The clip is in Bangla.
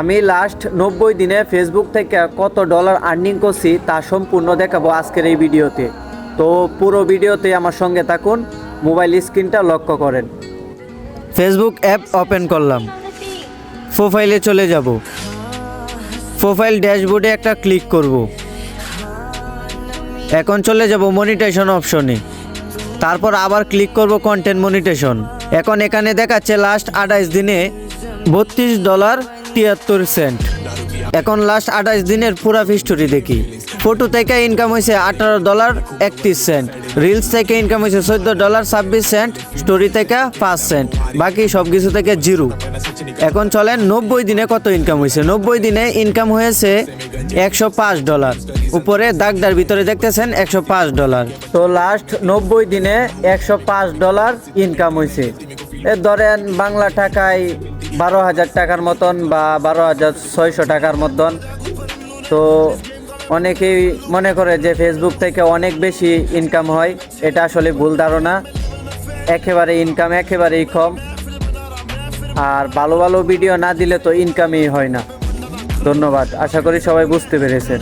আমি লাস্ট 90 দিনে ফেসবুক থেকে কত ডলার আর্নিং করছি তা সম্পূর্ণ দেখাবো আজকের এই ভিডিওতে। তো পুরো ভিডিওতে আমার সঙ্গে থাকুন, মোবাইল স্ক্রিনটা লক্ষ্য করেন। ফেসবুক অ্যাপ ওপেন করলাম, প্রোফাইলে চলে যাব, প্রোফাইল ড্যাশবোর্ডে একটা ক্লিক করব। এখন চলে যাব মনিটাইজেশন অপশনে, তারপর আবার ক্লিক করব কন্টেন্ট মনিটাইজেশন। এখন এখানে দেখাচ্ছে লাস্ট 28 দিনে $32.73। এখন লাস্ট 28 দিনের পুরা হিস্টোরি দেখি। ফটো থেকে ইনকাম হয়েছে $18.31, রিলস থেকে ইনকাম হয়েছে $14.26, স্টোরি থেকে 5 সেন্ট, বাকি সব কিছু থেকে 0। এখন চলেন 90 দিনে কত ইনকাম হয়েছে। 90 দিনে ইনকাম হয়েছে $105। উপরে দাগদার ভিতরে দেখতেছেন $105। তো লাস্ট 90 দিনে $105 ইনকাম হয়েছে। এর ধরেন বাংলা টাকায় 12,000 টাকার মতন বা 12,600 টাকার মতন। তো অনেকেই মনে করে যে ফেসবুক থেকে অনেক বেশি ইনকাম হয়, এটা আসলে ভুল ধারণা। একেবারে ইনকাম একেবারেই কম, আর ভালো ভালো ভিডিও না দিলে তো ইনকামই হয় না। ধন্যবাদ, আশা করি সবাই বুঝতে পেরেছেন।